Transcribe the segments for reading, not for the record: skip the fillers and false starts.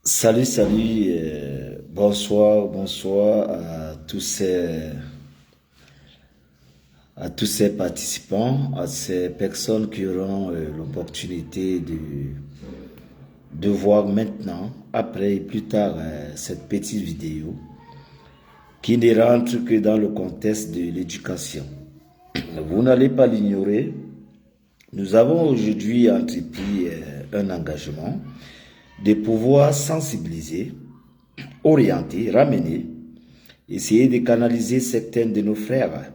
Salut, salut, bonsoir, bonsoir à tous ces participants, à ces personnes qui auront l'opportunité de voir maintenant, après et plus tard, cette petite vidéo qui ne rentre que dans le contexte de l'éducation. Vous n'allez pas l'ignorer, nous avons aujourd'hui entrepris un engagement de pouvoir sensibiliser, orienter, ramener, essayer de canaliser certains de nos frères.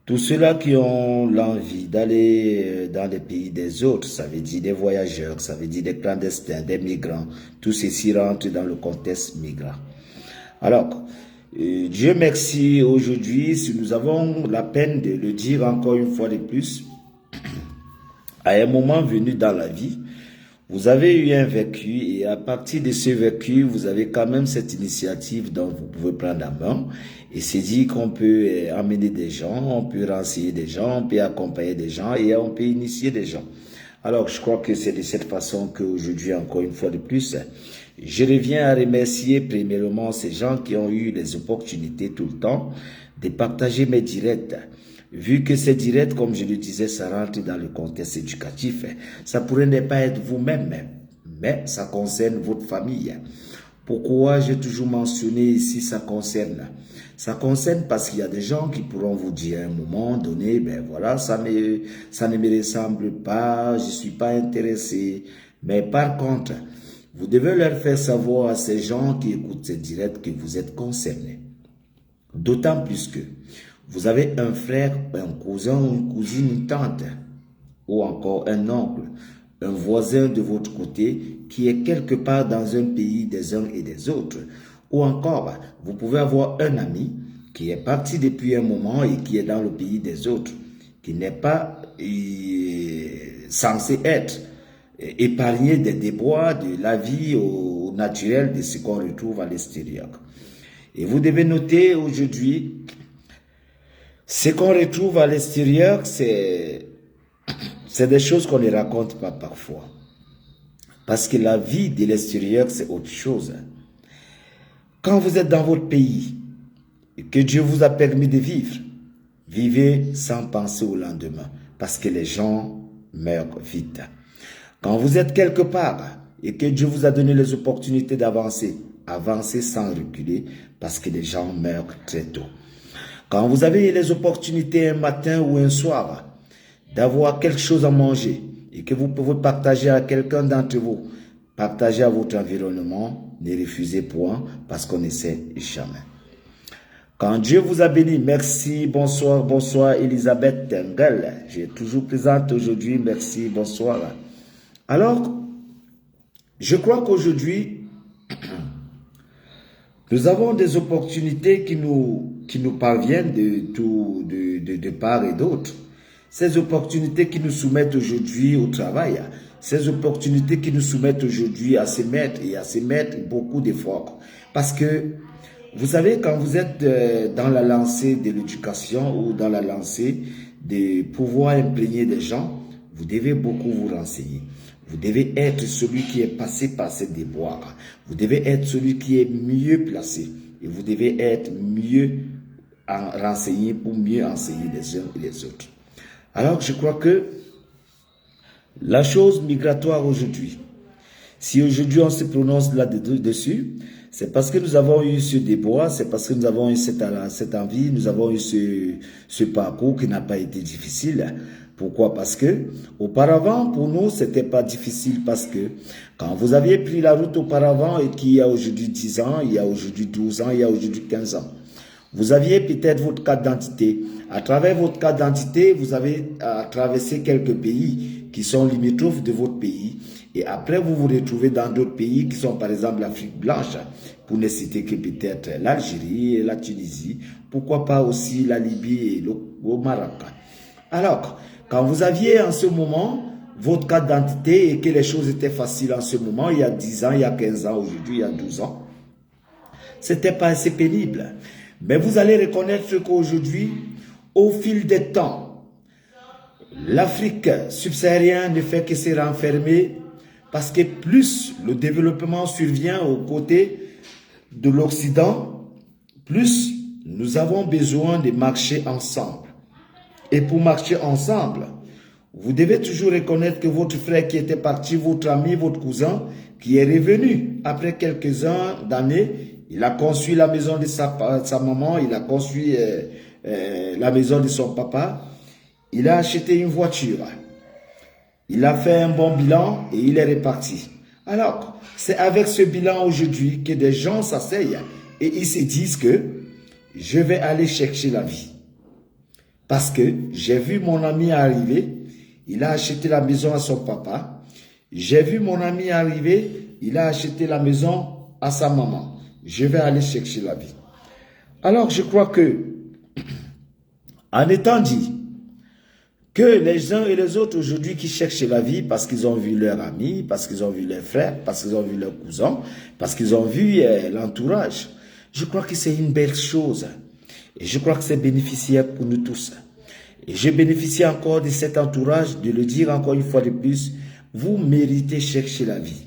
Tous ceux-là qui ont l'envie d'aller dans les pays des autres, ça veut dire des voyageurs, ça veut dire des clandestins, des migrants, tout ceci rentre dans le contexte migrant. Alors, Dieu merci aujourd'hui, si nous avons la peine de le dire encore une fois de plus, à un moment venu dans la vie, vous avez eu un vécu et à partir de ce vécu, vous avez quand même cette initiative dont vous pouvez prendre la main et c'est dit qu'on peut amener des gens, on peut renseigner des gens, on peut accompagner des gens et on peut initier des gens. Alors, je crois que c'est de cette façon qu'aujourd'hui, encore une fois de plus, je reviens à remercier premièrement ces gens qui ont eu les opportunités tout le temps de partager mes directs. Vu que c'est direct, comme je le disais, ça rentre dans le contexte éducatif, ça pourrait ne pas être vous-même, mais ça concerne votre famille. Pourquoi j'ai toujours mentionné ici ça concerne? Ça concerne parce qu'il y a des gens qui pourront vous dire à un moment donné, ben voilà, ça ne me ressemble pas, je suis pas intéressé. Mais par contre, vous devez leur faire savoir à ces gens qui écoutent ces directs que vous êtes concernés. D'autant plus que vous avez un frère, un cousin, une cousine, une tante, ou encore un oncle, un voisin de votre côté qui est quelque part dans un pays des uns et des autres. Ou encore, vous pouvez avoir un ami qui est parti depuis un moment et qui est dans le pays des autres, qui n'est pas censé être épargné des déboires de la vie au naturel de ce qu'on retrouve à l'extérieur. Et vous devez noter aujourd'hui, ce qu'on retrouve à l'extérieur, c'est des choses qu'on ne raconte pas parfois. Parce que la vie de l'extérieur, c'est autre chose. Quand vous êtes dans votre pays et que Dieu vous a permis de vivre, vivez sans penser au lendemain. Parce que les gens meurent vite. Quand vous êtes quelque part et que Dieu vous a donné les opportunités d'avancer, avancez sans reculer parce que les gens meurent très tôt. Quand vous avez les opportunités un matin ou un soir d'avoir quelque chose à manger et que vous pouvez partager à quelqu'un d'entre vous, partagez à votre environnement, ne refusez point parce qu'on ne sait jamais. Quand Dieu vous a béni, merci, bonsoir, bonsoir, Elisabeth Tengel. Je suis toujours présente aujourd'hui, merci, bonsoir. Alors, je crois qu'aujourd'hui, nous avons des opportunités qui nous parviennent de part et d'autre. Ces opportunités qui nous soumettent aujourd'hui au travail, ces opportunités qui nous soumettent aujourd'hui à se mettre et à se mettre beaucoup d'efforts. Parce que, vous savez, quand vous êtes dans la lancée de l'éducation ou dans la lancée de pouvoir imprégner des gens, vous devez beaucoup vous renseigner. Vous devez être celui qui est passé par ces déboires. Vous devez être celui qui est mieux placé. Et vous devez être mieux renseigné pour mieux enseigner les uns et les autres. Alors, je crois que la chose migratoire aujourd'hui, si aujourd'hui on se prononce là-dessus, c'est parce que nous avons eu ce déboire, c'est parce que nous avons eu cette envie, nous avons eu ce parcours qui n'a pas été difficile. Pourquoi? Parce que auparavant, pour nous, c'était pas difficile parce que quand vous aviez pris la route auparavant et qu'il y a aujourd'hui 10 ans, il y a aujourd'hui 12 ans, il y a aujourd'hui 15 ans, vous aviez peut-être votre carte d'identité. À travers votre carte d'identité, vous avez traversé quelques pays qui sont limitrophes de votre pays. Et après, vous vous retrouvez dans d'autres pays qui sont par exemple l'Afrique blanche, pour ne citer que peut-être l'Algérie et la Tunisie, pourquoi pas aussi la Libye et le Maroc. Alors, quand vous aviez en ce moment votre carte d'identité et que les choses étaient faciles en ce moment, il y a 10 ans, il y a 15 ans, aujourd'hui, il y a 12 ans, c'était pas assez pénible. Mais vous allez reconnaître qu'aujourd'hui, au fil des temps, l'Afrique subsaharienne ne fait que se renfermer Parce que plus le développement survient aux côtés de l'Occident, plus nous avons besoin de marcher ensemble. Et pour marcher ensemble, vous devez toujours reconnaître que votre frère qui était parti, votre ami, votre cousin, qui est revenu après quelques années, il a construit la maison de sa maman, il a construit la maison de son papa, il a acheté une voiture, il a fait un bon bilan et il est reparti. Alors, c'est avec ce bilan aujourd'hui que des gens s'asseyent et ils se disent que je vais aller chercher la vie. Parce que j'ai vu mon ami arriver, il a acheté la maison à son papa. J'ai vu mon ami arriver, il a acheté la maison à sa maman. Je vais aller chercher la vie. Alors je crois que, en étant dit que les uns et les autres aujourd'hui qui cherchent la vie parce qu'ils ont vu leur ami, parce qu'ils ont vu leurs frères, parce qu'ils ont vu leurs cousins, parce qu'ils ont vu l'entourage, je crois que c'est une belle chose. Et je crois que c'est bénéficiaire pour nous tous. Et je bénéficie encore de cet entourage, de le dire encore une fois de plus, vous méritez chercher la vie.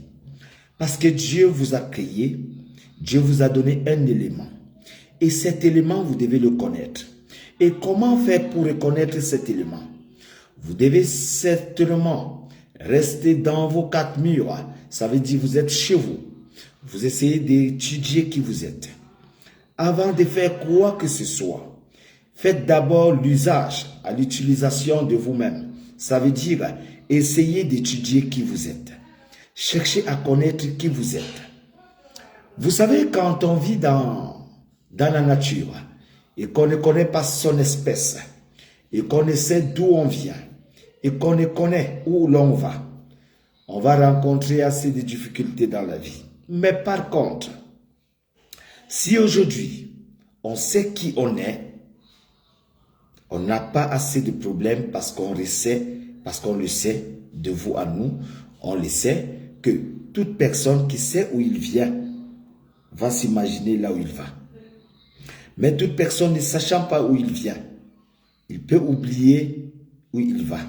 Parce que Dieu vous a créé, Dieu vous a donné un élément. Et cet élément, vous devez le connaître. Et comment faire pour reconnaître cet élément? Vous devez certainement rester dans vos quatre murs. Ça veut dire vous êtes chez vous. Vous essayez d'étudier qui vous êtes. Avant de faire quoi que ce soit, faites d'abord l'usage à l'utilisation de vous-même. Ça veut dire essayez d'étudier qui vous êtes. Cherchez à connaître qui vous êtes. Vous savez, quand on vit dans la nature et qu'on ne connaît pas son espèce et qu'on ne sait d'où on vient et qu'on ne connaît où l'on va, on va rencontrer assez de difficultés dans la vie. Mais par contre, si aujourd'hui, on sait qui on est, on n'a pas assez de problèmes parce qu'on le sait, de vous à nous, on le sait que toute personne qui sait où il vient va s'imaginer là où il va. Mais toute personne ne sachant pas où il vient, il peut oublier où il va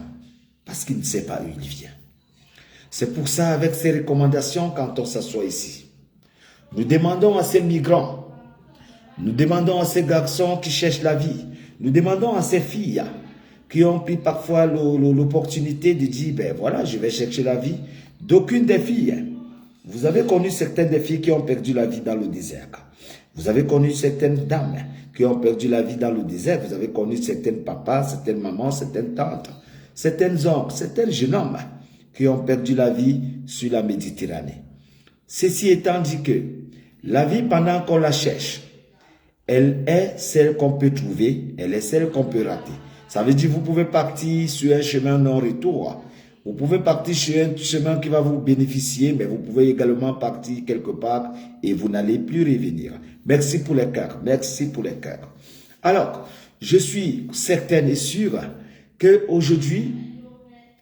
parce qu'il ne sait pas où il vient. C'est pour ça, avec ces recommandations, quand on s'assoit ici, nous demandons à ces migrants, nous demandons à ces garçons qui cherchent la vie, nous demandons à ces filles qui ont pris parfois l'opportunité de dire, ben voilà, je vais chercher la vie. D'aucune des filles, vous avez connu certaines des filles qui ont perdu la vie dans le désert. Vous avez connu certaines dames qui ont perdu la vie dans le désert. Vous avez connu certaines papas, certaines mamans, certaines tantes, certains hommes, certains jeunes hommes qui ont perdu la vie sur la Méditerranée. Ceci étant dit que la vie, pendant qu'on la cherche, elle est celle qu'on peut trouver, elle est celle qu'on peut rater. Ça veut dire que vous pouvez partir sur un chemin non-retour. Vous pouvez partir sur un chemin qui va vous bénéficier, mais vous pouvez également partir quelque part et vous n'allez plus revenir. Merci pour les cœurs. Merci pour les cœurs. Alors, je suis certaine et sûre qu'aujourd'hui,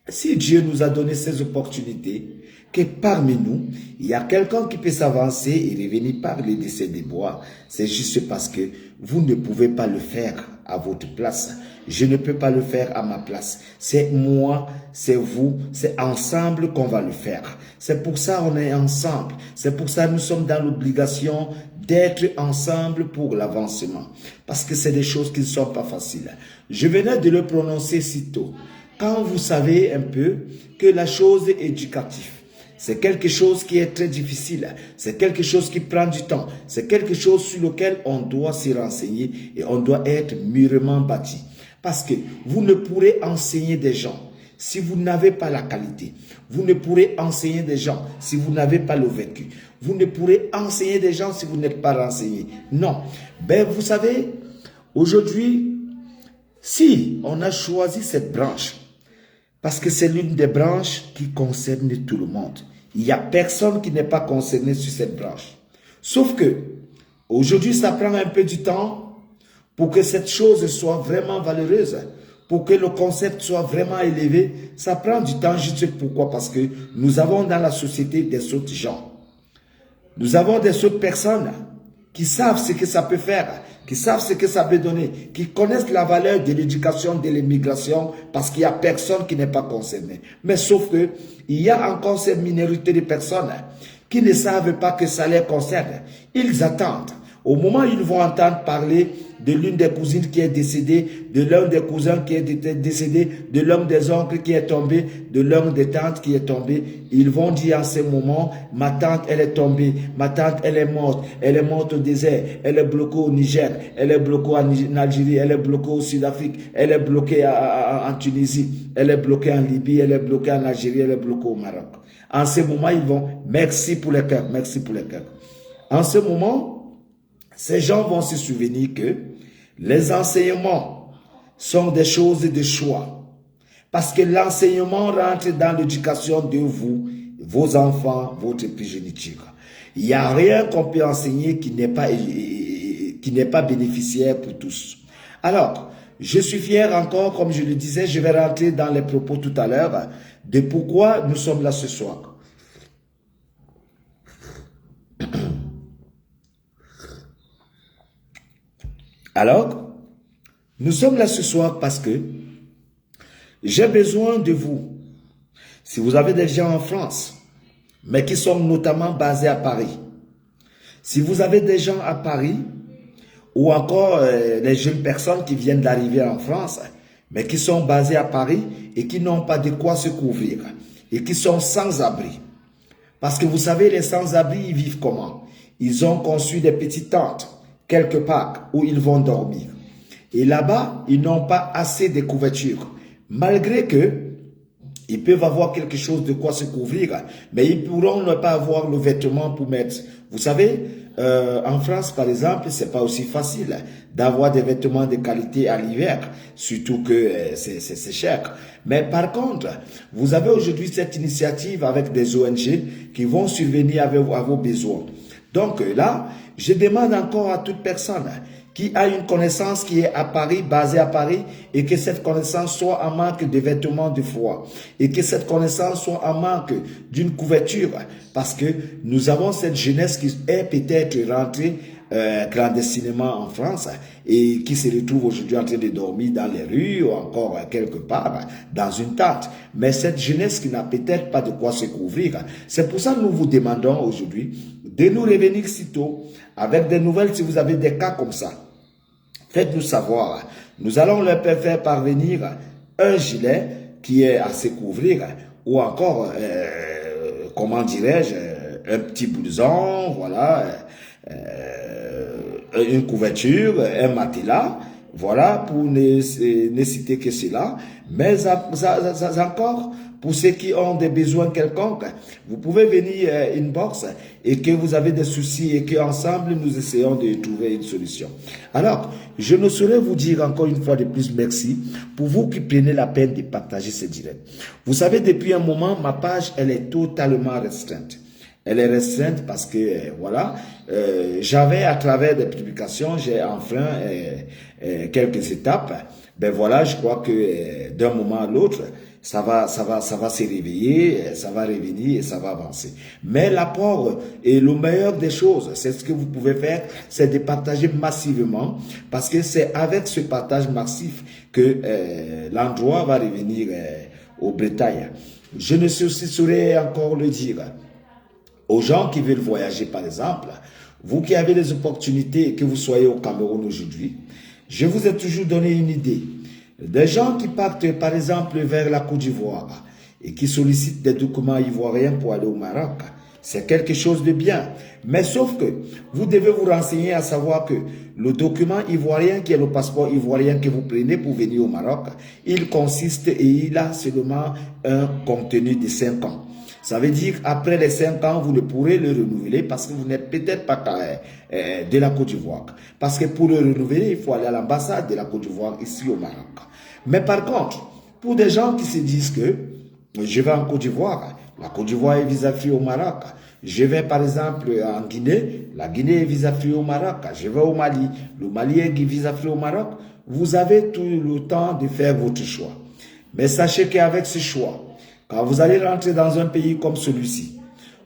si Dieu nous a donné ces opportunités, que parmi nous, il y a quelqu'un qui peut s'avancer et revenir parler de ces déboires, c'est juste parce que vous ne pouvez pas le faire à votre place. Je ne peux pas le faire à ma place. C'est moi, c'est vous, c'est ensemble qu'on va le faire. C'est pour ça qu'on est ensemble. C'est pour ça que nous sommes dans l'obligation d'être ensemble pour l'avancement. Parce que c'est des choses qui ne sont pas faciles. Je venais de le prononcer si tôt. Quand vous savez un peu que la chose est éducative, c'est quelque chose qui est très difficile. C'est quelque chose qui prend du temps. C'est quelque chose sur lequel on doit se renseigner et on doit être mûrement bâti. Parce que vous ne pourrez enseigner des gens si vous n'avez pas la qualité. Vous ne pourrez enseigner des gens si vous n'avez pas le vécu. Vous ne pourrez enseigner des gens si vous n'êtes pas renseigné. Non. Ben, vous savez, aujourd'hui, si on a choisi cette branche, parce que c'est l'une des branches qui concerne tout le monde. Il n'y a personne qui n'est pas concerné sur cette branche. Sauf que, aujourd'hui, ça prend un peu du temps pour que cette chose soit vraiment valeureuse, pour que le concept soit vraiment élevé. Ça prend du temps, je sais pourquoi, parce que nous avons dans la société des autres gens. Nous avons des autres personnes qui savent ce que ça peut faire, qui savent ce que ça peut donner, qui connaissent la valeur de l'éducation, de l'immigration, parce qu'il n'y a personne qui n'est pas concerné. Mais sauf que, il y a encore cette minorité de personnes qui ne savent pas que ça les concerne. Ils attendent. Au moment où ils vont entendre parler de l'une des cousines qui est décédée, de l'un des cousins qui est décédé, de l'un des oncles qui est tombé, de l'un des tantes qui est tombé, ils vont dire en ce moment, ma tante elle est tombée, ma tante elle est morte au désert, elle est bloquée au Niger, elle est bloquée en Algérie, elle est bloquée au Sud-Afrique, elle est bloquée en Tunisie, elle est bloquée en Libye, elle est bloquée en Algérie, elle est bloquée au Maroc. En ce moment, ils vont, merci pour les cœurs, merci pour les cœurs. En ce moment, ces gens vont se souvenir que les enseignements sont des choses de choix. Parce que l'enseignement rentre dans l'éducation de vous, vos enfants, votre progéniture. Il n'y a rien qu'on peut enseigner qui n'est pas bénéficiaire pour tous. Alors, je suis fier encore, comme je le disais, je vais rentrer dans les propos tout à l'heure, de pourquoi nous sommes là ce soir. Alors, nous sommes là ce soir parce que j'ai besoin de vous. Si vous avez des gens en France, mais qui sont notamment basés à Paris, si vous avez des gens à Paris, ou encore les jeunes personnes qui viennent d'arriver en France, mais qui sont basés à Paris et qui n'ont pas de quoi se couvrir, et qui sont sans abri. Parce que vous savez, les sans-abri, ils vivent comment? Ils ont conçu des petites tentes quelque part où ils vont dormir. Et là-bas, ils n'ont pas assez de couverture. Malgré que ils peuvent avoir quelque chose de quoi se couvrir, mais ils pourront ne pas avoir le vêtement pour mettre. Vous savez, en France, par exemple, c'est pas aussi facile d'avoir des vêtements de qualité à l'hiver, surtout que c'est cher. Mais par contre, vous avez aujourd'hui cette initiative avec des ONG qui vont subvenir à vos besoins. Donc là, je demande encore à toute personne qui a une connaissance qui est à Paris, basée à Paris, et que cette connaissance soit en manque de vêtements de froid, et que cette connaissance soit en manque d'une couverture, parce que nous avons cette jeunesse qui est peut-être rentrée clandestinement en France et qui se retrouve aujourd'hui en train de dormir dans les rues ou encore quelque part dans une tente. Mais cette jeunesse qui n'a peut-être pas de quoi se couvrir, c'est pour ça que nous vous demandons aujourd'hui de nous revenir sitôt avec des nouvelles si vous avez des cas comme ça. Faites-nous savoir. Nous allons leur faire parvenir un gilet qui est à se couvrir ou encore, comment dirais-je, un petit blouson, voilà, une couverture, un matelas, voilà, pour ne citer que cela. Mais encore, pour ceux qui ont des besoins quelconques, vous pouvez venir inbox et que vous avez des soucis et qu'ensemble nous essayons de trouver une solution. Alors, je ne saurais vous dire encore une fois de plus merci pour vous qui prenez la peine de partager ce direct. Vous savez, depuis un moment, ma page, elle est totalement restreinte. Elle est restreinte parce que, voilà, j'avais à travers des publications, j'ai enfreint quelques étapes. Ben voilà, je crois que d'un moment à l'autre, ça va se réveiller, ça va revenir et ça va avancer. Mais l'apport et le meilleur des choses, c'est ce que vous pouvez faire, c'est de partager massivement, parce que c'est avec ce partage massif que l'endroit va revenir au Bretagne. Je ne saurais encore le dire. Aux gens qui veulent voyager, par exemple, vous qui avez des opportunités, que vous soyez au Cameroun aujourd'hui, je vous ai toujours donné une idée. Des gens qui partent, par exemple, vers la Côte d'Ivoire et qui sollicitent des documents ivoiriens pour aller au Maroc, c'est quelque chose de bien. Mais sauf que vous devez vous renseigner à savoir que le document ivoirien, qui est le passeport ivoirien que vous prenez pour venir au Maroc, il consiste et il a seulement un contenu de 5 ans. Ça veut dire après les 5 ans, vous ne pourrez le renouveler parce que vous n'êtes peut-être pas de la Côte d'Ivoire. Parce que pour le renouveler, il faut aller à l'ambassade de la Côte d'Ivoire ici au Maroc. Mais par contre, pour des gens qui se disent que je vais en Côte d'Ivoire, la Côte d'Ivoire est vis-à-vis au Maroc. Je vais par exemple en Guinée, la Guinée est vis-à-vis au Maroc. Je vais au Mali, le Mali est vis-à-vis au Maroc. Vous avez tout le temps de faire votre choix. Mais sachez qu'avec ce choix, quand vous allez rentrer dans un pays comme celui-ci,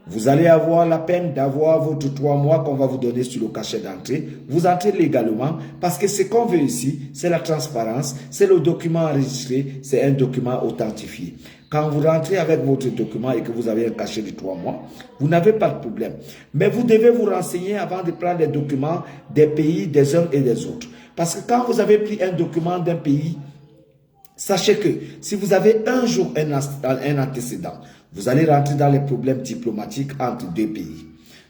Vous allez avoir la peine d'avoir votre 3 mois qu'on va vous donner sur le cachet d'entrée. Vous entrez légalement parce que ce qu'on veut ici, c'est la transparence, c'est le document enregistré, c'est un document authentifié. Quand vous rentrez avec votre document et que vous avez un cachet de 3 mois, vous n'avez pas de problème. Mais vous devez vous renseigner avant de prendre les documents des pays des uns et des autres. Parce que quand vous avez pris un document d'un pays, sachez que si vous avez un jour un antécédent, vous allez rentrer dans les problèmes diplomatiques entre deux pays.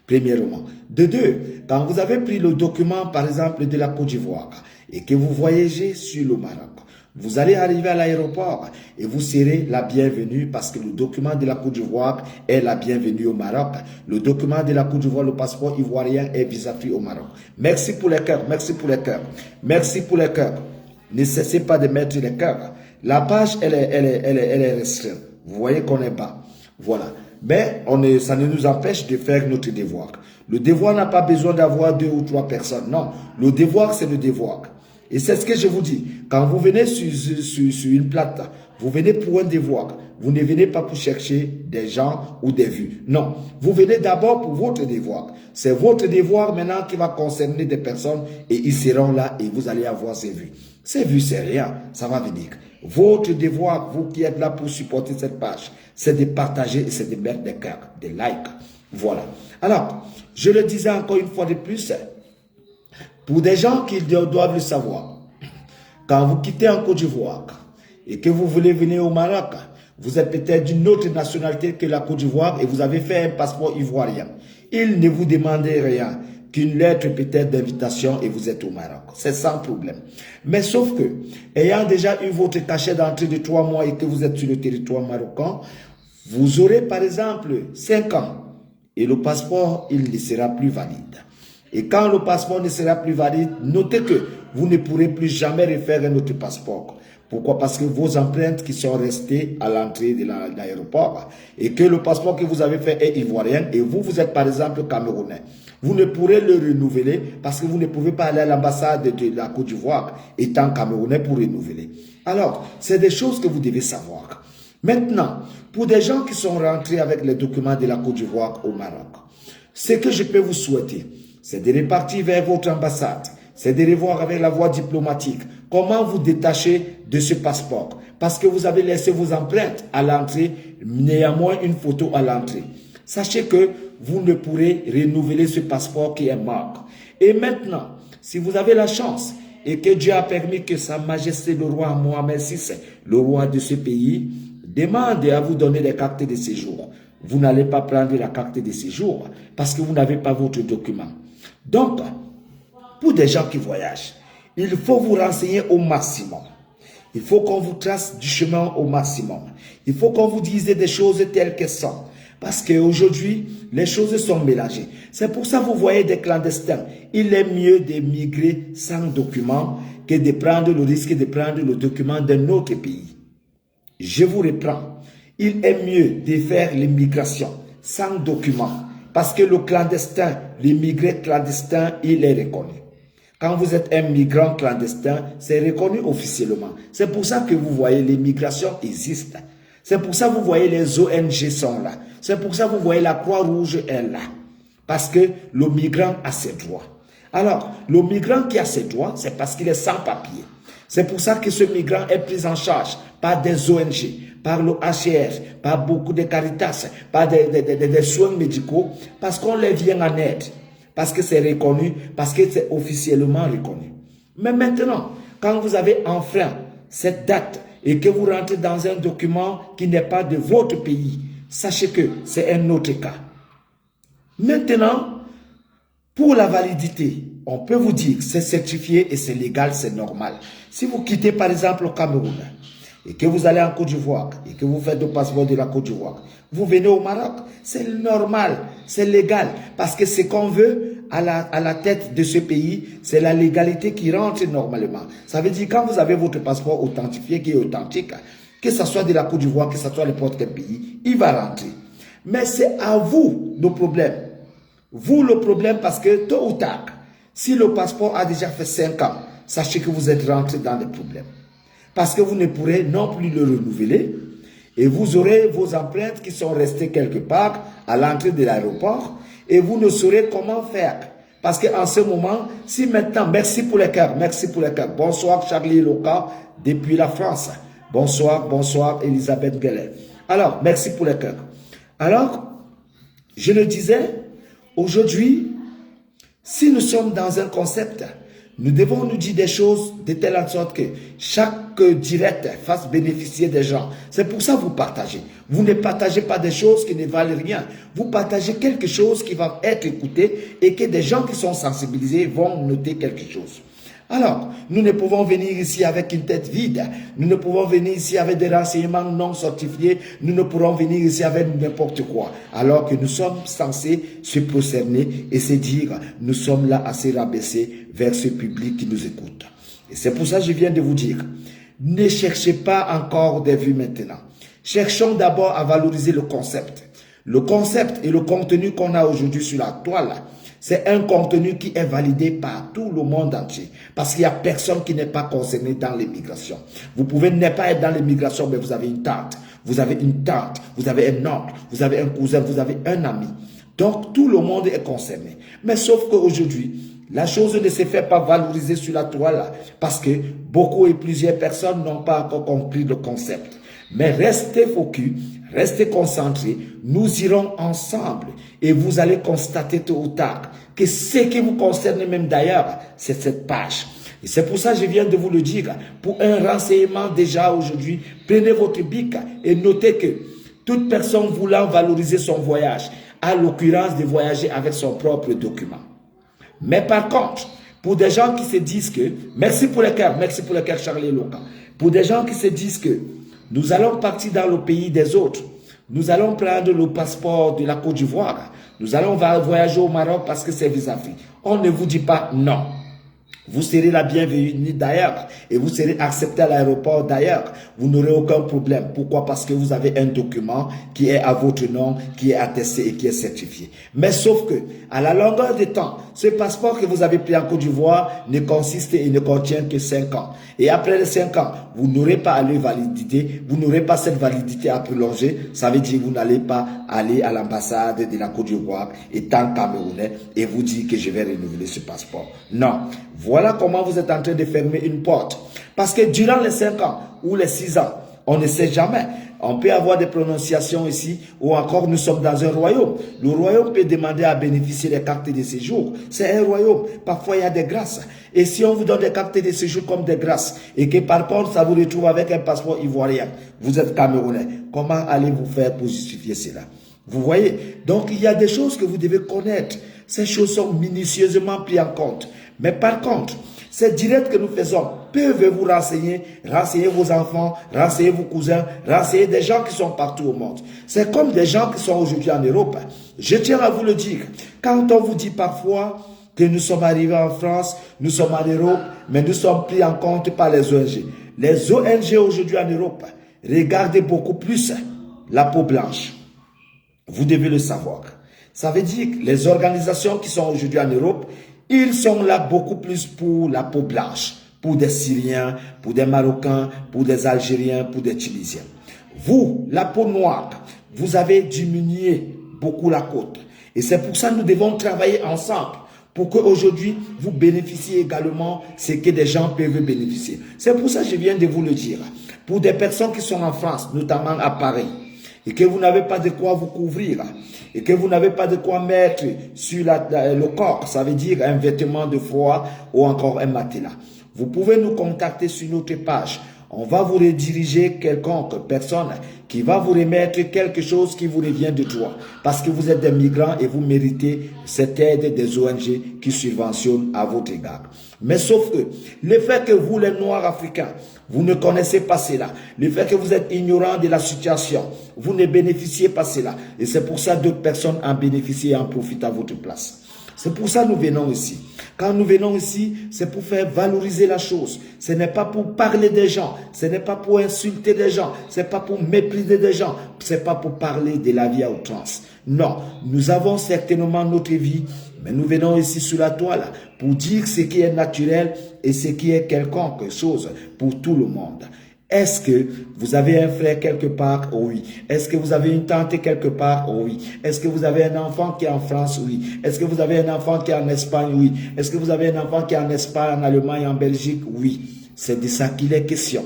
Premièrement. De deux, quand vous avez pris le document, par exemple, de la Côte d'Ivoire et que vous voyagez sur le Maroc, vous allez arriver à l'aéroport et vous serez la bienvenue parce que le document de la Côte d'Ivoire est la bienvenue au Maroc. Le document de la Côte d'Ivoire, le passeport ivoirien est visa-free au Maroc. Merci pour les cœurs, merci pour les cœurs, merci pour les cœurs. Ne cessez pas de mettre les cœurs. La page, elle est restreinte. Vous voyez qu'on n'est pas. Voilà. Mais ça ne nous empêche de faire notre devoir. Le devoir n'a pas besoin d'avoir 2 ou 3 personnes. Non. Le devoir, c'est le devoir. Et c'est ce que je vous dis. Quand vous venez sur une plate, vous venez pour un devoir. Vous ne venez pas pour chercher des gens ou des vues. Non. Vous venez d'abord pour votre devoir. C'est votre devoir maintenant qui va concerner des personnes et ils seront là et vous allez avoir ces vues. Ces vues, c'est rien. Ça va venir. Votre devoir, vous qui êtes là pour supporter cette page, c'est de partager et c'est de mettre des cœurs, des likes. Voilà. Alors, je le disais encore une fois de plus, pour des gens qui doivent le savoir, quand vous quittez en Côte d'Ivoire et que vous voulez venir au Maroc, vous êtes peut-être d'une autre nationalité que la Côte d'Ivoire et vous avez fait un passeport ivoirien. Il ne vous demande rien qu'une lettre peut-être d'invitation et vous êtes au Maroc. C'est sans problème. Mais sauf que, ayant déjà eu votre cachet d'entrée de 3 mois et que vous êtes sur le territoire marocain, vous aurez par exemple 5 ans et le passeport, il ne sera plus valide. Et quand le passeport ne sera plus valide, notez que vous ne pourrez plus jamais refaire un autre passeport. Pourquoi? Parce que vos empreintes qui sont restées à l'entrée de l'aéroport et que le passeport que vous avez fait est ivoirien et vous êtes par exemple camerounais. Vous ne pourrez le renouveler parce que vous ne pouvez pas aller à l'ambassade de la Côte d'Ivoire étant camerounais pour renouveler. Alors, c'est des choses que vous devez savoir. Maintenant, pour des gens qui sont rentrés avec les documents de la Côte d'Ivoire au Maroc, ce que je peux vous souhaiter, c'est de repartir vers votre ambassade, c'est de revoir avec la voie diplomatique comment vous détacher de ce passeport. Parce que vous avez laissé vos empreintes à l'entrée, néanmoins une photo à l'entrée. Sachez que vous ne pourrez renouveler ce passeport qui est mort. Et maintenant, si vous avez la chance et que Dieu a permis que Sa Majesté le roi Mohamed VI, le roi de ce pays, demande à vous donner des cartes de séjour, vous n'allez pas prendre la carte de séjour parce que vous n'avez pas votre document. Donc, pour des gens qui voyagent, il faut vous renseigner au maximum. Il faut qu'on vous trace du chemin au maximum. Il faut qu'on vous dise des choses telles qu'elles sont. Parce qu'aujourd'hui, les choses sont mélangées. C'est pour ça que vous voyez des clandestins. Il est mieux de migrer sans document que de prendre le risque de prendre le document d'un autre pays. Je vous reprends. Il est mieux de faire l'immigration sans document. Parce que le clandestin, l'immigré clandestin, il est reconnu. Quand vous êtes un migrant clandestin, c'est reconnu officiellement. C'est pour ça que vous voyez l'immigration existe. C'est pour ça que vous voyez les ONG sont là. C'est pour ça que vous voyez la Croix-Rouge est là. Parce que le migrant a ses droits. Alors, le migrant qui a ses droits, c'est parce qu'il est sans papier. C'est pour ça que ce migrant est pris en charge par des ONG, par le HCR, par beaucoup de Caritas, par des soins médicaux, parce qu'on les vient en aide. Parce que c'est reconnu, parce que c'est officiellement reconnu. Mais maintenant, quand vous avez enfreint cette date et que vous rentrez dans un document qui n'est pas de votre pays, sachez que c'est un autre cas. Maintenant, pour la validité, on peut vous dire que c'est certifié et c'est légal, c'est normal. Si vous quittez par exemple le Cameroun et que vous allez en Côte d'Ivoire et que vous faites le passeport de la Côte d'Ivoire, vous venez au Maroc, c'est normal, c'est légal. Parce que ce qu'on veut à la tête de ce pays, c'est la légalité qui rentre normalement. Ça veut dire quand vous avez votre passeport authentifié, qui est authentique, que ce soit de la Côte d'Ivoire, que ce soit n'importe quel pays, il va rentrer. Mais c'est à vous le problème. Vous le problème parce que tôt ou tard, si le passeport a déjà fait 5 ans, sachez que vous êtes rentré dans des problèmes. Parce que vous ne pourrez non plus le renouveler Et vous aurez vos empreintes qui sont restées quelque part à l'entrée de l'aéroport et vous ne saurez comment faire. Parce qu'en ce moment, si maintenant, merci pour les cœurs, merci pour les cœurs. Bonsoir Charlie Loca depuis la France. Bonsoir, bonsoir Elisabeth Guelet. Alors, merci pour les cœurs. Alors, je le disais, aujourd'hui, si nous sommes dans un concept, nous devons nous dire des choses de telle sorte que chaque direct fasse bénéficier des gens. C'est pour ça que vous partagez. Vous ne partagez pas des choses qui ne valent rien. Vous partagez quelque chose qui va être écouté et que des gens qui sont sensibilisés vont noter quelque chose. Alors, nous ne pouvons venir ici avec une tête vide. Nous ne pouvons venir ici avec des renseignements non certifiés. Nous ne pourrons venir ici avec n'importe quoi. Alors que nous sommes censés se prosterner et se dire, nous sommes là à se rabaisser vers ce public qui nous écoute. Et c'est pour ça que je viens de vous dire, ne cherchez pas encore des vues maintenant. Cherchons d'abord à valoriser le concept. Le concept et le contenu qu'on a aujourd'hui sur la toile, c'est un contenu qui est validé par tout le monde entier. Parce qu'il n'y a personne qui n'est pas concerné dans l'immigration. Vous pouvez ne pas être dans l'immigration, mais vous avez une tante, vous avez une tante, vous avez un oncle, vous avez un cousin, vous avez un ami. Donc, tout le monde est concerné. Mais sauf qu'aujourd'hui, la chose ne se fait pas valoriser sur la toile parce que beaucoup et plusieurs personnes n'ont pas encore compris le concept. Mais restez focus, restez concentrés, nous irons ensemble et vous allez constater tôt ou tard que ce qui vous concerne même d'ailleurs, c'est cette page. Et c'est pour ça que je viens de vous le dire. Pour un renseignement déjà aujourd'hui, prenez votre bic et notez que toute personne voulant valoriser son voyage a l'occurrence de voyager avec son propre document. Mais par contre, pour des gens qui se disent que, merci pour le cœur Charlie Loca, pour des gens qui se disent que nous allons partir dans le pays des autres, nous allons prendre le passeport de la Côte d'Ivoire, nous allons voyager au Maroc parce que c'est visa-free. On ne vous dit pas non. Vous serez la bienvenue d'ailleurs et vous serez accepté à l'aéroport d'ailleurs. Vous n'aurez aucun problème. Pourquoi? Parce que vous avez un document qui est à votre nom, qui est attesté et qui est certifié. Mais sauf que, à la longueur du temps, ce passeport que vous avez pris en Côte d'Ivoire ne consiste et ne contient que 5 ans. Et après les 5 ans, vous n'aurez pas à le valider, vous n'aurez pas cette validité à prolonger. Ça veut dire que vous n'allez pas aller à l'ambassade de la Côte d'Ivoire étant Camerounais et vous dire que je vais renouveler ce passeport. Non. Voilà comment vous êtes en train de fermer une porte. Parce que durant les 5 ans ou les 6 ans, on ne sait jamais. On peut avoir des prononciations ici ou encore nous sommes dans un royaume. Le royaume peut demander à bénéficier des cartes de séjour. C'est un royaume. Parfois, il y a des grâces. Et si on vous donne des cartes de séjour comme des grâces et que par contre, ça vous retrouve avec un passeport ivoirien, vous êtes Camerounais, comment allez-vous faire pour justifier cela? Vous voyez? Donc, il y a des choses que vous devez connaître. Ces choses sont minutieusement prises en compte. Mais par contre, ces directs que nous faisons peuvent vous renseigner, renseigner vos enfants, renseigner vos cousins, renseigner des gens qui sont partout au monde. C'est comme des gens qui sont aujourd'hui en Europe. Je tiens à vous le dire. Quand on vous dit parfois que nous sommes arrivés en France, nous sommes en Europe, mais nous sommes pris en compte par les ONG. Les ONG aujourd'hui en Europe regardent beaucoup plus la peau blanche. Vous devez le savoir. Ça veut dire que les organisations qui sont aujourd'hui en Europe, ils sont là beaucoup plus pour la peau blanche, pour des Syriens, pour des Marocains, pour des Algériens, pour des Tunisiens. Vous, la peau noire, vous avez diminué beaucoup la côte. Et c'est pour ça que nous devons travailler ensemble pour qu'aujourd'hui, vous bénéficiez également ce que des gens peuvent bénéficier. C'est pour ça que je viens de vous le dire. Pour des personnes qui sont en France, notamment à Paris, et que vous n'avez pas de quoi vous couvrir, et que vous n'avez pas de quoi mettre sur le corps, ça veut dire un vêtement de froid ou encore un matelas. Vous pouvez nous contacter sur notre page. On va vous rediriger quelconque personne qui va vous remettre quelque chose qui vous revient de droit. Parce que vous êtes des migrants et vous méritez cette aide des ONG qui subventionnent à votre égard. Mais sauf que le fait que vous, les Noirs africains, vous ne connaissez pas cela, le fait que vous êtes ignorants de la situation, vous ne bénéficiez pas cela. Et c'est pour ça que d'autres personnes en bénéficient et en profitent à votre place. C'est pour ça que nous venons ici. Quand nous venons ici, c'est pour faire valoriser la chose. Ce n'est pas pour parler des gens. Ce n'est pas pour insulter des gens. Ce n'est pas pour mépriser des gens. Ce n'est pas pour parler de la vie à outrance. Non, nous avons certainement notre vie, mais nous venons ici sur la toile pour dire ce qui est naturel et ce qui est quelconque chose pour tout le monde. Est-ce que vous avez un frère quelque part? Oui. Est-ce que vous avez une tante quelque part? Oui. Est-ce que vous avez un enfant qui est en France? Oui. Est-ce que vous avez un enfant qui est en Espagne? Oui. Est-ce que vous avez un enfant qui est en Espagne, en Allemagne, en Belgique? Oui. C'est de ça qu'il est question.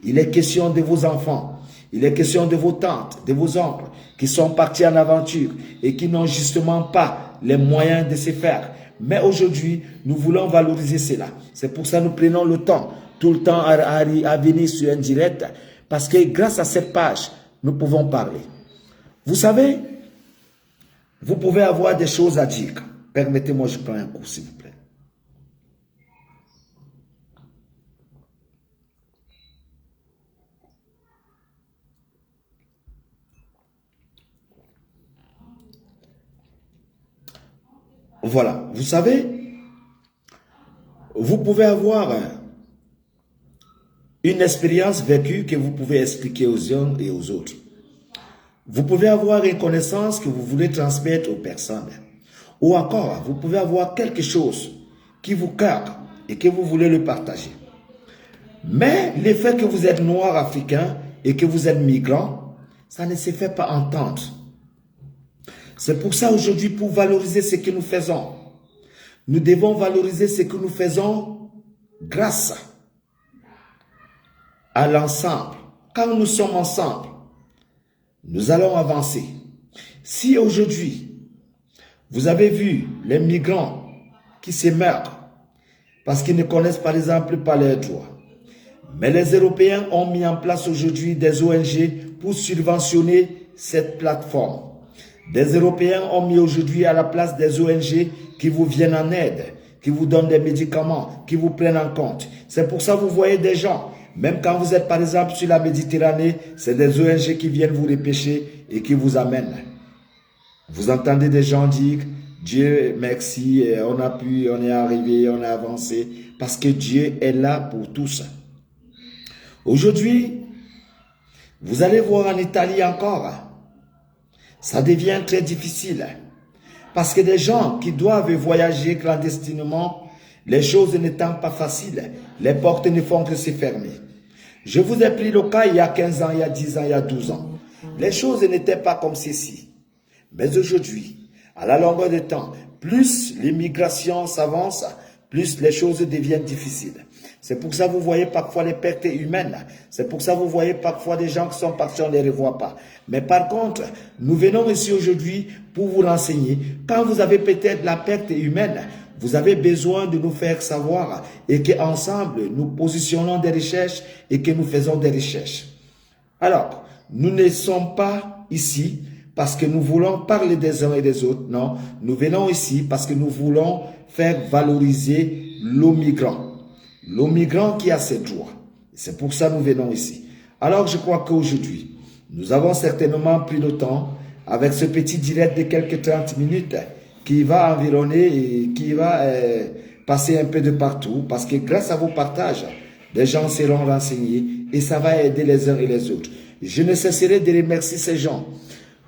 Il est question de vos enfants. Il est question de vos tantes, de vos oncles qui sont partis en aventure et qui n'ont justement pas les moyens de se faire. Mais aujourd'hui, nous voulons valoriser cela. C'est pour ça que nous prenons le temps, tout le temps à venir sur un direct, parce que grâce à cette page, nous pouvons parler. Vous savez, vous pouvez avoir des choses à dire. Permettez-moi, je prends un coup, s'il vous plaît. Voilà, vous savez, vous pouvez avoir une expérience vécue que vous pouvez expliquer aux uns et aux autres. Vous pouvez avoir une connaissance que vous voulez transmettre aux personnes. Ou encore, vous pouvez avoir quelque chose qui vous cœur et que vous voulez le partager. Mais le fait que vous êtes noir africain et que vous êtes migrant, ça ne se fait pas entendre. C'est pour ça aujourd'hui, pour valoriser ce que nous faisons, nous devons valoriser ce que nous faisons grâce à l'ensemble. Quand nous sommes ensemble, nous allons avancer. Si aujourd'hui, vous avez vu les migrants qui se meurent parce qu'ils ne connaissent par exemple pas leurs droits, mais les Européens ont mis en place aujourd'hui des ONG pour subventionner cette plateforme. Des Européens ont mis aujourd'hui à la place des ONG qui vous viennent en aide, qui vous donnent des médicaments, qui vous prennent en compte. C'est pour ça que vous voyez des gens, même quand vous êtes par exemple sur la Méditerranée, c'est des ONG qui viennent vous repêcher et qui vous amènent. Vous entendez des gens dire, Dieu merci, on a pu, on est arrivé, on a avancé, parce que Dieu est là pour tous. Aujourd'hui, vous allez voir en Italie encore, ça devient très difficile. Parce que des gens qui doivent voyager clandestinement, les choses n'étant pas faciles, les portes ne font que se fermer. Je vous ai pris le cas il y a 15 ans, il y a 10 ans, il y a 12 ans. Les choses n'étaient pas comme ceci. Mais aujourd'hui, à la longueur du temps, plus l'immigration s'avance, plus les choses deviennent difficiles. C'est pour ça que vous voyez parfois les pertes humaines. C'est pour ça que vous voyez parfois des gens qui sont partis, on ne les revoit pas. Mais par contre, nous venons ici aujourd'hui pour vous renseigner. Quand vous avez peut-être la perte humaine, vous avez besoin de nous faire savoir et qu'ensemble, nous positionnons des recherches et que nous faisons des recherches. Alors, nous ne sommes pas ici parce que nous voulons parler des uns et des autres. Non, nous venons ici parce que nous voulons faire valoriser le migrant. Le migrant qui a ses droits. C'est pour ça que nous venons ici. Alors je crois qu'aujourd'hui, nous avons certainement pris le temps avec ce petit direct de quelques 30 minutes qui va environner et qui va passer un peu de partout parce que grâce à vos partages, des gens seront renseignés et ça va aider les uns et les autres. Je ne cesserai de remercier ces gens.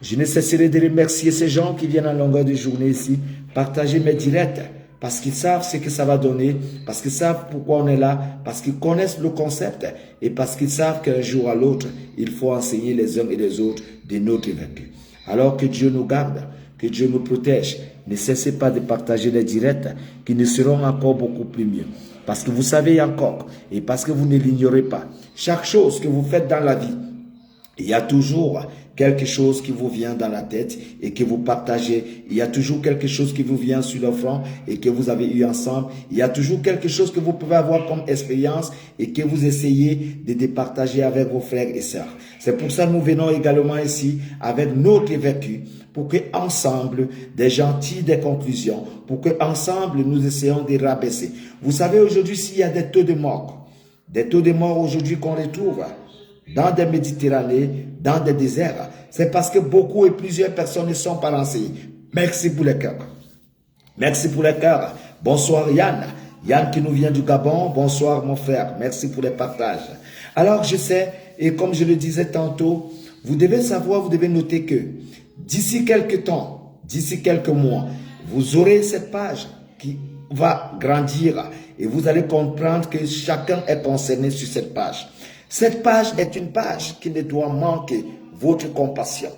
Je ne cesserai de remercier ces gens qui viennent en longueur de journée ici partager mes directs. Parce qu'ils savent ce que ça va donner, parce qu'ils savent pourquoi on est là, parce qu'ils connaissent le concept et parce qu'ils savent qu'un jour à l'autre, il faut enseigner les uns et les autres de notre vécu. Alors que Dieu nous garde, que Dieu nous protège. Ne cessez pas de partager les directs qui ne seront encore beaucoup plus mieux. Parce que vous savez encore, et parce que vous ne l'ignorez pas, chaque chose que vous faites dans la vie, il y a toujours quelque chose qui vous vient dans la tête et que vous partagez. Il y a toujours quelque chose qui vous vient sur le front et que vous avez eu ensemble. Il y a toujours quelque chose que vous pouvez avoir comme expérience et que vous essayez de partager avec vos frères et sœurs. C'est pour ça que nous venons également ici avec notre vécu pour que ensemble des gens tirent des conclusions, pour que ensemble nous essayons de rabaisser. Vous savez aujourd'hui s'il y a des taux de morts aujourd'hui qu'on retrouve dans des Méditerranées, dans des déserts, c'est parce que beaucoup et plusieurs personnes ne sont pas renseignées. Merci pour les cœurs. Merci pour les cœurs. Bonsoir Yann. Yann qui nous vient du Gabon. Bonsoir mon frère. Merci pour les partages. Alors je sais, et comme je le disais tantôt, vous devez savoir, vous devez noter que d'ici quelques temps, d'ici quelques mois, vous aurez cette page qui va grandir et vous allez comprendre que chacun est concerné sur cette page. Cette page est une page qui ne doit manquer votre compassion.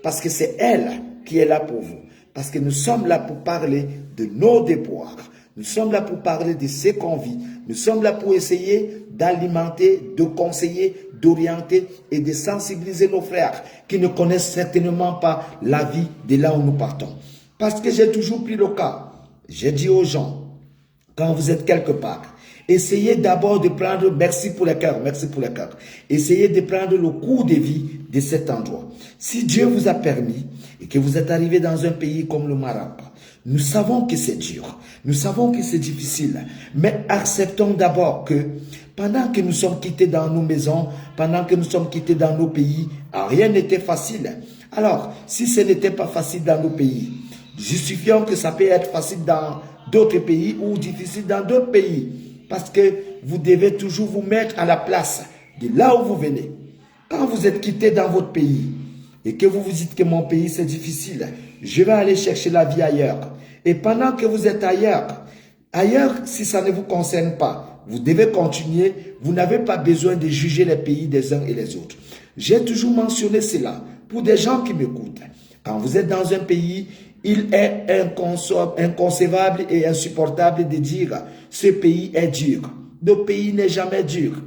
Parce que c'est elle qui est là pour vous. Parce que nous sommes là pour parler de nos déboires. Nous sommes là pour parler de ce qu'on vit. Nous sommes là pour essayer d'alimenter, de conseiller, d'orienter et de sensibiliser nos frères qui ne connaissent certainement pas la vie de là où nous partons. Parce que j'ai toujours pris le cas. J'ai dit aux gens, quand vous êtes quelque part, essayez d'abord de prendre, merci pour le cœur, essayez de prendre le cours de vie de cet endroit. Si Dieu vous a permis et que vous êtes arrivé dans un pays comme le Maroc, nous savons que c'est dur, nous savons que c'est difficile, mais acceptons d'abord que pendant que nous sommes quittés dans nos maisons, pendant que nous sommes quittés dans nos pays, rien n'était facile. Alors, si ce n'était pas facile dans nos pays, justifions que ça peut être facile dans d'autres pays ou difficile dans d'autres pays. Parce que vous devez toujours vous mettre à la place de là où vous venez. Quand vous êtes quitté dans votre pays et que vous vous dites que mon pays c'est difficile, je vais aller chercher la vie ailleurs. Et pendant que vous êtes ailleurs, si ça ne vous concerne pas, vous devez continuer. Vous n'avez pas besoin de juger les pays des uns et les autres. J'ai toujours mentionné cela pour des gens qui m'écoutent. Quand vous êtes dans un pays, il est inconcevable et insupportable de dire « ce pays est dur ». Le pays n'est jamais dur.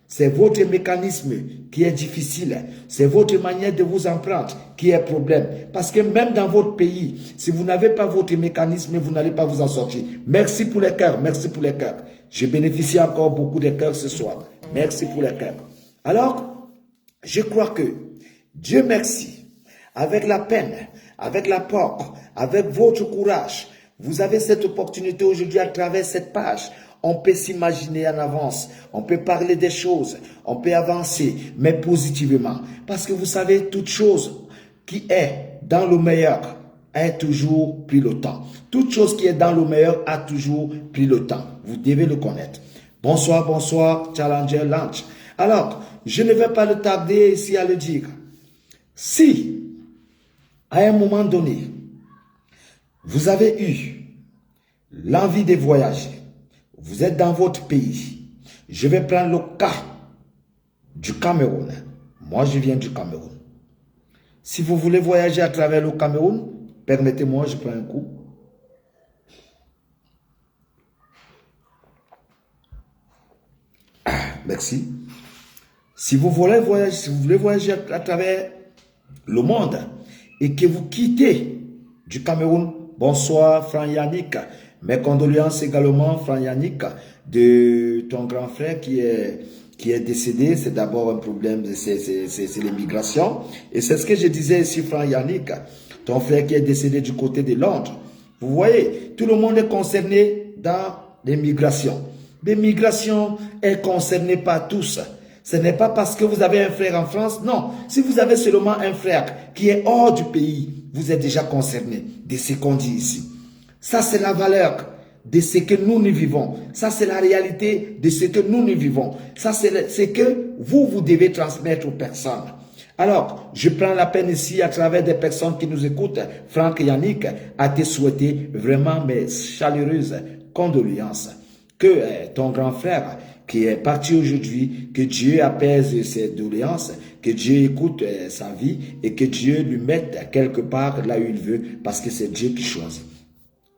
C'est votre mécanisme qui est difficile. C'est votre manière de vous en prendre qui est problème. Parce que même dans votre pays, si vous n'avez pas votre mécanisme, vous n'allez pas vous en sortir. Merci pour les cœurs, merci pour les cœurs. Je bénéficie encore beaucoup des cœurs ce soir. Merci pour les cœurs. Alors, je crois que Dieu merci, avec la peine, avec la peur, avec votre courage, vous avez cette opportunité aujourd'hui à travers cette page. On peut s'imaginer en avance, on peut parler des choses, on peut avancer, mais positivement. Parce que vous savez, toute chose qui est dans le meilleur a toujours pris le temps. Toute chose qui est dans le meilleur a toujours pris le temps. Vous devez le connaître. Bonsoir, bonsoir, Challenger Lunch. Alors, je ne vais pas le tarder ici à le dire. Si, à un moment donné, vous avez eu l'envie de voyager, vous êtes dans votre pays, je vais prendre le cas du Cameroun. Moi, je viens du Cameroun. Si vous voulez voyager à travers le Cameroun, permettez-moi, je prends un coup. Merci. Si vous voulez voyager à travers le monde et que vous quittez du Cameroun, bonsoir Franck Yannick, mes condoléances également Franck Yannick de ton grand frère qui est décédé. C'est d'abord un problème, c'est l'immigration. Et c'est ce que je disais ici Franck Yannick, ton frère qui est décédé du côté de Londres. Vous voyez, tout le monde est concerné dans l'immigration. L'immigration est concernée par tous. Ce n'est pas parce que vous avez un frère en France, non. Si vous avez seulement un frère qui est hors du pays, vous êtes déjà concerné de ce qu'on dit ici. Ça, c'est la valeur de ce que nous vivons. Ça, c'est la réalité de ce que nous vivons. Ça, c'est ce que vous devez transmettre aux personnes. Alors, je prends la peine ici, à travers des personnes qui nous écoutent, Franck Yannick, à te souhaiter vraiment mes chaleureuses condoléances. Que ton grand frère, qui est parti aujourd'hui, que Dieu apaise ses doléances, que Dieu écoute sa vie et que Dieu lui mette quelque part là où il veut, parce que c'est Dieu qui choisit.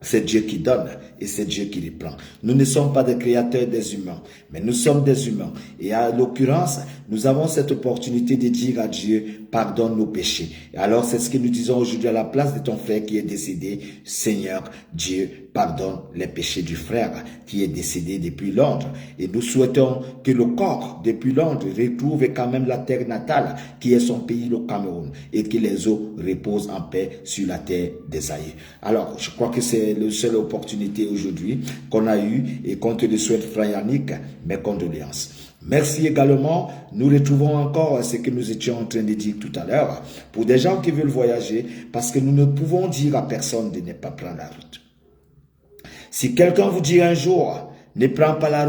C'est Dieu qui donne et c'est Dieu qui les prend. Nous ne sommes pas des créateurs des humains, mais nous sommes des humains. Et à l'occurrence, nous avons cette opportunité de dire à Dieu, pardonne nos péchés. Et alors, c'est ce que nous disons aujourd'hui à la place de ton frère qui est décédé. Seigneur, Dieu, pardonne les péchés du frère qui est décédé depuis Londres. Et nous souhaitons que le corps depuis Londres retrouve quand même la terre natale qui est son pays, le Cameroun, et que les eaux reposent en paix sur la terre des aïeux. Alors, je crois que c'est la seule opportunité aujourd'hui qu'on a eue et qu'on te le souhaite, frère Yannick, mes condoléances. Merci également. Nous retrouvons encore ce que nous étions en train de dire tout à l'heure pour des gens qui veulent voyager parce que nous ne pouvons dire à personne de ne pas prendre la route. Si quelqu'un vous dit un jour, ne prends pas la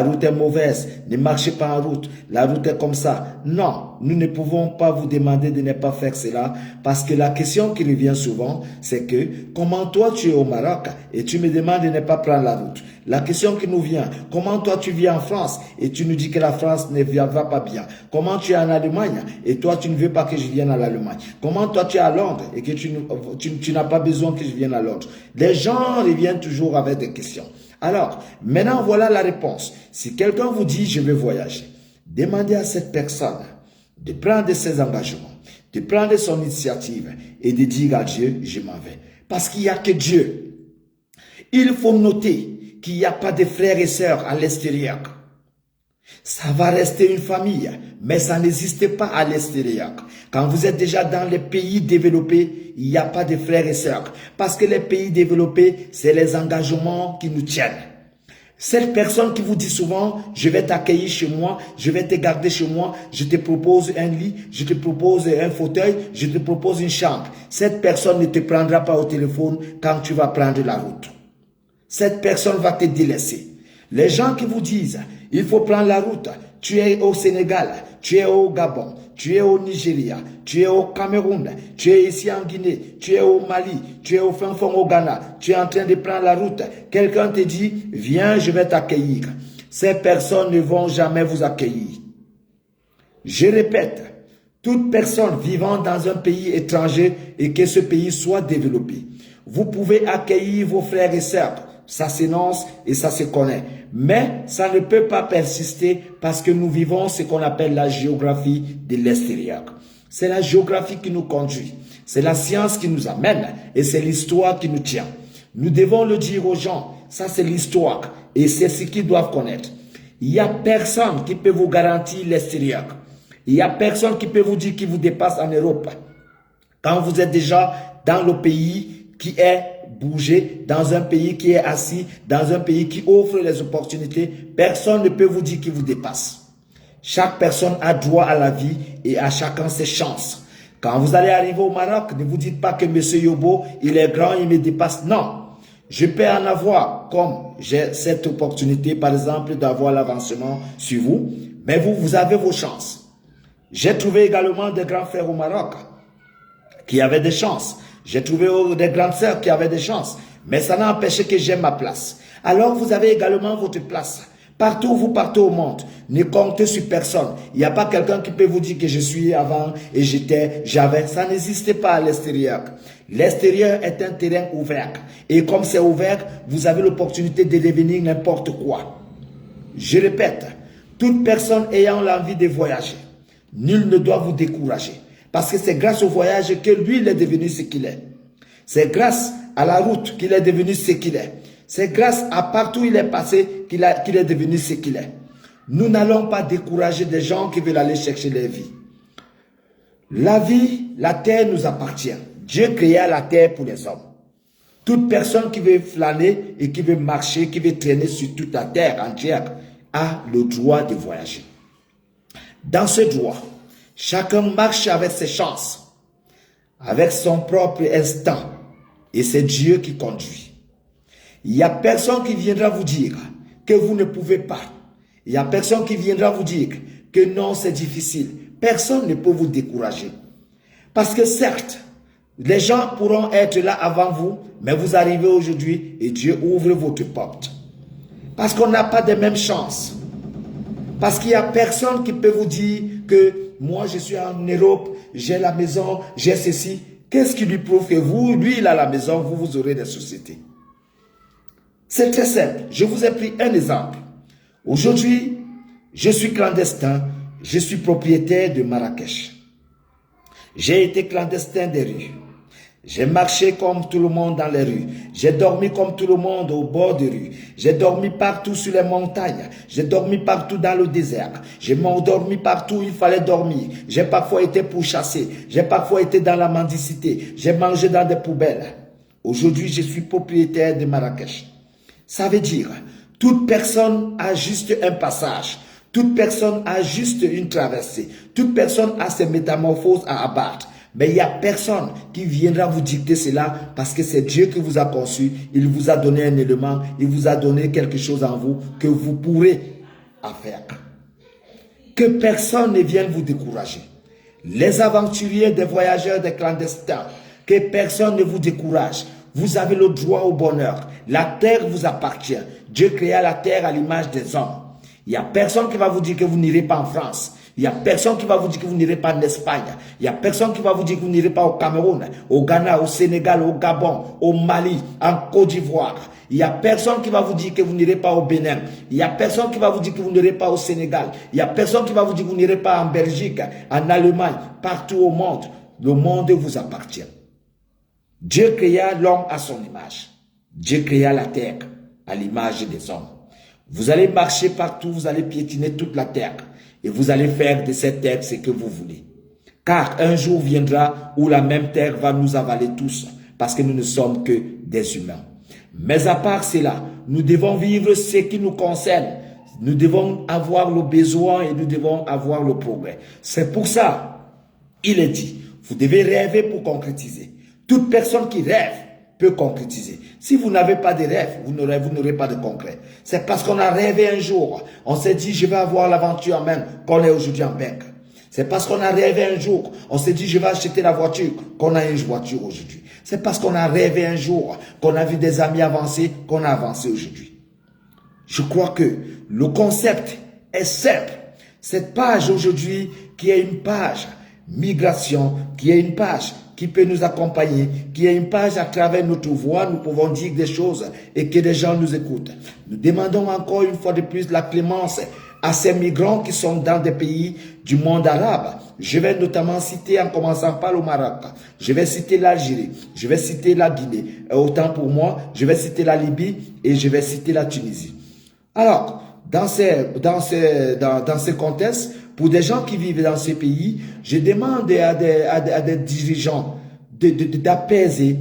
route est mauvaise, ne marchez pas en route, la route est comme ça. Non, nous ne pouvons pas vous demander de ne pas faire cela parce que la question qui revient souvent, c'est que comment toi tu es au Maroc et tu me demandes de ne pas prendre la route. La question qui nous vient, comment toi tu vis en France et tu nous dis que la France ne va pas bien. Comment tu es en Allemagne et toi tu ne veux pas que je vienne à l'Allemagne. Comment toi tu es à Londres et que tu n'as pas besoin que je vienne à Londres. Les gens reviennent toujours avec des questions. Alors, maintenant voilà la réponse. Si quelqu'un vous dit je veux voyager, demandez à cette personne de prendre ses engagements, de prendre son initiative et de dire à Dieu, je m'en vais. Parce qu'il n'y a que Dieu. Il faut noter qu'il n'y a pas de frères et sœurs à l'extérieur. Ça va rester une famille, mais ça n'existe pas à l'extérieur. Quand vous êtes déjà dans les pays développés, il n'y a pas de frères et sœurs. Parce que les pays développés, c'est les engagements qui nous tiennent. Cette personne qui vous dit souvent, je vais t'accueillir chez moi, je vais te garder chez moi, je te propose un lit, je te propose un fauteuil, je te propose une chambre. Cette personne ne te prendra pas au téléphone quand tu vas prendre la route. Cette personne va te délaisser. Les gens qui vous disent, il faut prendre la route, tu es au Sénégal, tu es au Gabon, tu es au Nigeria, tu es au Cameroun, tu es ici en Guinée, tu es au Mali, tu es au fin fond au Ghana, tu es en train de prendre la route. Quelqu'un te dit, viens, je vais t'accueillir. Ces personnes ne vont jamais vous accueillir. Je répète, toute personne vivant dans un pays étranger et que ce pays soit développé, vous pouvez accueillir vos frères et sœurs. Ça s'énonce et ça se connaît. Mais ça ne peut pas persister parce que nous vivons ce qu'on appelle la géographie de l'extérieur. C'est la géographie qui nous conduit. C'est la science qui nous amène et c'est l'histoire qui nous tient. Nous devons le dire aux gens. Ça, c'est l'histoire et c'est ce qu'ils doivent connaître. Il n'y a personne qui peut vous garantir l'extérieur. Il n'y a personne qui peut vous dire qu'il vous dépasse en Europe. Quand vous êtes déjà dans le pays qui est bougé, dans un pays qui est assis, dans un pays qui offre les opportunités, personne ne peut vous dire qu'il vous dépasse. Chaque personne a droit à la vie et à chacun ses chances. Quand vous allez arriver au Maroc, ne vous dites pas que M. Yobo, il est grand, il me dépasse. Non, je peux en avoir, comme j'ai cette opportunité, par exemple, d'avoir l'avancement sur vous, mais vous avez vos chances. J'ai trouvé également des grands frères au Maroc qui avaient des chances. J'ai trouvé des grandes sœurs qui avaient des chances. Mais ça n'a empêché que j'aime ma place. Alors vous avez également votre place. Partout où vous partez au monde, ne comptez sur personne. Il n'y a pas quelqu'un qui peut vous dire que je suis avant et j'étais, j'avais. Ça n'existe pas à l'extérieur. L'extérieur est un terrain ouvert. Et comme c'est ouvert, vous avez l'opportunité de devenir n'importe quoi. Je répète, toute personne ayant l'envie de voyager, nul ne doit vous décourager. Parce que c'est grâce au voyage que lui, il est devenu ce qu'il est. C'est grâce à la route qu'il est devenu ce qu'il est. C'est grâce à partout où il est passé qu'il est devenu ce qu'il est. Nous n'allons pas décourager des gens qui veulent aller chercher leur vie. La vie, la terre nous appartient. Dieu créa la terre pour les hommes. Toute personne qui veut flâner et qui veut marcher, qui veut traîner sur toute la terre entière, a le droit de voyager. Dans ce droit, chacun marche avec ses chances, avec son propre instinct, et c'est Dieu qui conduit. Il n'y a personne qui viendra vous dire que vous ne pouvez pas. Il n'y a personne qui viendra vous dire que non, c'est difficile. Personne ne peut vous décourager. Parce que certes, les gens pourront être là avant vous, mais vous arrivez aujourd'hui et Dieu ouvre votre porte. Parce qu'on n'a pas de mêmes chances. Parce qu'il n'y a personne qui peut vous dire que moi je suis en Europe, j'ai la maison, j'ai ceci. Qu'est-ce qui lui prouve que vous, lui il a la maison, vous aurez des sociétés? C'est très simple. Je vous ai pris un exemple. Aujourd'hui, je suis clandestin, je suis propriétaire de Marrakech. J'ai été clandestin des rues. J'ai marché comme tout le monde dans les rues. J'ai dormi comme tout le monde au bord des rues. J'ai dormi partout sur les montagnes. J'ai dormi partout dans le désert. J'ai dormi partout où il fallait dormir. J'ai parfois été pourchassé. J'ai parfois été dans la mendicité. J'ai mangé dans des poubelles. Aujourd'hui, je suis propriétaire de Marrakech. Ça veut dire, toute personne a juste un passage. Toute personne a juste une traversée. Toute personne a ses métamorphoses à abattre. Mais il n'y a personne qui viendra vous dicter cela parce que c'est Dieu qui vous a conçu. Il vous a donné un élément, il vous a donné quelque chose en vous que vous pourrez faire. Que personne ne vienne vous décourager. Les aventuriers, des voyageurs, des clandestins, que personne ne vous décourage. Vous avez le droit au bonheur. La terre vous appartient. Dieu créa la terre à l'image des hommes. Il n'y a personne qui va vous dire que vous n'irez pas en France. Il n'y a personne qui va vous dire que vous n'irez pas en Espagne. Il n'y a personne qui va vous dire que vous n'irez pas au Cameroun, au Ghana, au Sénégal, au Gabon, au Mali, en Côte d'Ivoire. Il n'y a personne qui va vous dire que vous n'irez pas au Bénin. Il n'y a personne qui va vous dire que vous n'irez pas au Sénégal. Il n'y a personne qui va vous dire que vous n'irez pas en Belgique, en Allemagne, partout au monde. Le monde vous appartient. Dieu créa l'homme à son image. Dieu créa la terre à l'image des hommes. Vous allez marcher partout, vous allez piétiner toute la terre. Et vous allez faire de cette terre ce que vous voulez. Car un jour viendra où la même terre va nous avaler tous. Parce que nous ne sommes que des humains. Mais à part cela, nous devons vivre ce qui nous concerne. Nous devons avoir le besoin et nous devons avoir le progrès. C'est pour ça, il est dit, vous devez rêver pour concrétiser. Toute personne qui rêve peut concrétiser. Si vous n'avez pas de rêve, vous n'aurez pas de concret. C'est parce qu'on a rêvé un jour. On s'est dit, je vais avoir l'aventure même qu'on est aujourd'hui en Belgique. C'est parce qu'on a rêvé un jour. On s'est dit, je vais acheter la voiture qu'on a une voiture aujourd'hui. C'est parce qu'on a rêvé un jour, qu'on a vu des amis avancer, qu'on a avancé aujourd'hui. Je crois que le concept est simple. Cette page aujourd'hui, qui est une page migration, qui est une page qui peut nous accompagner, qui est une page à travers notre voix, nous pouvons dire des choses et que des gens nous écoutent. Nous demandons encore une fois de plus la clémence à ces migrants qui sont dans des pays du monde arabe. Je vais notamment citer, en commençant par le Maroc, je vais citer l'Algérie, je vais citer la Guinée, autant pour moi, je vais citer la Libye et je vais citer la Tunisie. Alors, dans ces contextes, pour des gens qui vivent dans ces pays, je demande à des dirigeants d'apaiser,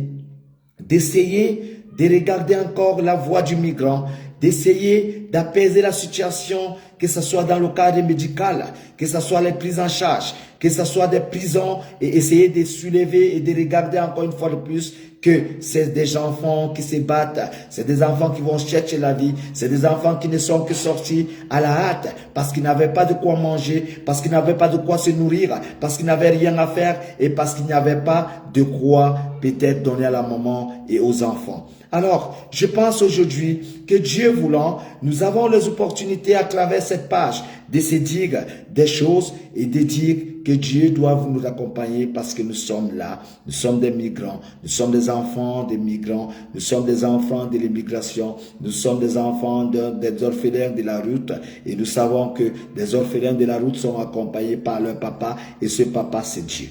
d'essayer de regarder encore la voie du migrant, d'essayer d'apaiser la situation, que ce soit dans le cadre médical, que ce soit les prises en charge, que ce soit des prisons, et essayer de soulever et de regarder encore une fois de plus que c'est des enfants qui se battent, c'est des enfants qui vont chercher la vie, c'est des enfants qui ne sont que sortis à la hâte parce qu'ils n'avaient pas de quoi manger, parce qu'ils n'avaient pas de quoi se nourrir, parce qu'ils n'avaient rien à faire et parce qu'ils n'avaient pas de quoi peut-être donner à la maman et aux enfants. Alors, je pense aujourd'hui que Dieu voulant, nous avons les opportunités à travers cette page de se dire des choses et de dire que Dieu doit nous accompagner parce que nous sommes là, nous sommes des migrants, nous sommes des enfants des migrants, nous sommes des enfants de l'immigration, nous sommes des enfants des orphelins de la route et nous savons que les orphelins de la route sont accompagnés par leur papa et ce papa c'est Dieu.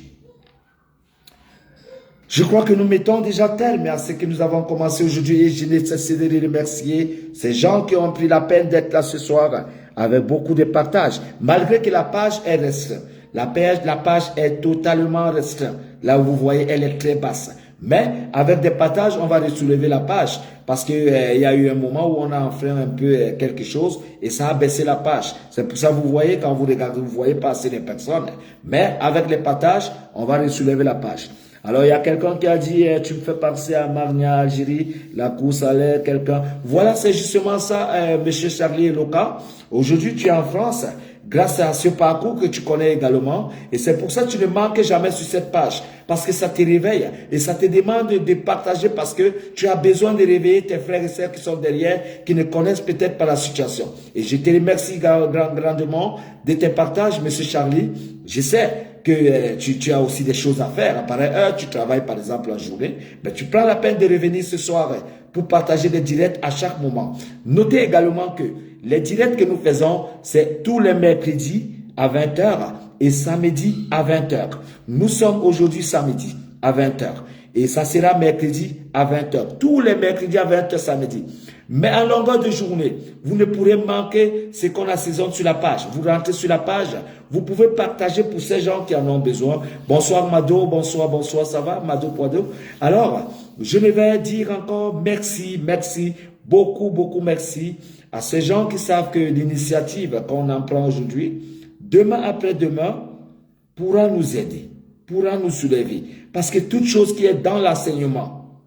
Je crois que nous mettons déjà terme à ce que nous avons commencé aujourd'hui et je n'ai cessé de remercier ces gens qui ont pris la peine d'être là ce soir avec beaucoup de partage, malgré que la page est restreinte. La page est totalement restreinte. Là où vous voyez, elle est très basse. Mais avec des partages, on va soulever la page parce qu'il y a eu un moment où on a enfreint un peu quelque chose et ça a baissé la page. C'est pour ça que vous voyez, quand vous regardez, vous voyez pas assez de personnes. Mais avec les partages, on va soulever la page. Alors, il y a quelqu'un qui a dit, tu me fais penser à Marnia, Algérie, la course à l'air, quelqu'un. Voilà, c'est justement ça, monsieur Charlie Loka. Aujourd'hui, tu es en France, grâce à ce parcours que tu connais également. Et c'est pour ça que tu ne manques jamais sur cette page. Parce que ça te réveille et ça te demande de partager parce que tu as besoin de réveiller tes frères et sœurs qui sont derrière, qui ne connaissent peut-être pas la situation. Et je te remercie grandement de tes partages, monsieur Charlie. Je sais que tu as aussi des choses à faire. À pareille heure, tu travailles par exemple en journée, mais tu prends la peine de revenir ce soir pour partager des directs à chaque moment. Notez également que les directs que nous faisons, c'est tous les mercredis à 20 h et samedi à 20 h. Nous sommes aujourd'hui samedi à 20 h et ça sera mercredi à 20 h. Tous les mercredis à 20 h samedi. Mais en longueur de journée, vous ne pourrez manquer ce qu'on assaisonne sur la page. Vous rentrez sur la page, vous pouvez partager pour ces gens qui en ont besoin. Bonsoir Mado, bonsoir, ça va Mado Poido. Alors, je vais dire encore merci, beaucoup merci à ces gens qui savent que l'initiative qu'on en prend aujourd'hui, demain après-demain, pourra nous aider. pourra nous soulever. Parce que toute chose qui est dans l'enseignement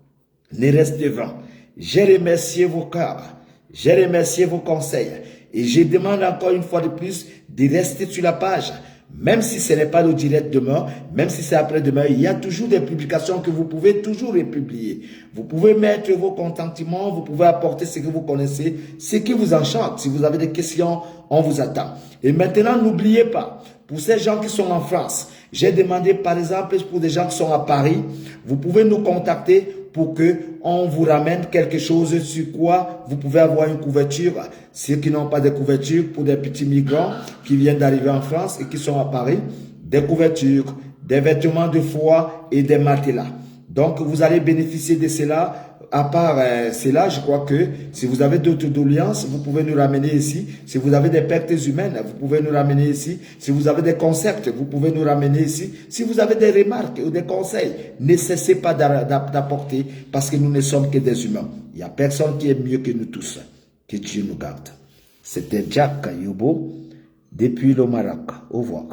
ne reste devant. J'ai remercié vos cœurs, j'ai remercié vos conseils. Et je demande encore une fois de plus de rester sur la page. Même si ce n'est pas le direct demain, même si c'est après-demain, il y a toujours des publications que vous pouvez toujours republier. Vous pouvez mettre vos contentements, vous pouvez apporter ce que vous connaissez, ce qui vous enchante. Si vous avez des questions, on vous attend. Et maintenant, n'oubliez pas, pour ces gens qui sont en France, j'ai demandé par exemple pour des gens qui sont à Paris, vous pouvez nous contacter pour que on vous ramène quelque chose sur quoi vous pouvez avoir une couverture. Ceux qui n'ont pas de couverture, pour des petits migrants qui viennent d'arriver en France et qui sont à Paris, des couvertures, des vêtements de foie et des matelas. Donc, vous allez bénéficier de cela. À part cela, je crois que si vous avez d'autres doléances, vous pouvez nous ramener ici. Si vous avez des pertes humaines, vous pouvez nous ramener ici. Si vous avez des concepts, vous pouvez nous ramener ici. Si vous avez des remarques ou des conseils, ne cessez pas d'apporter parce que nous ne sommes que des humains. Il n'y a personne qui est mieux que nous tous. Que Dieu nous garde. C'était Jack Yubo depuis le Maroc. Au revoir.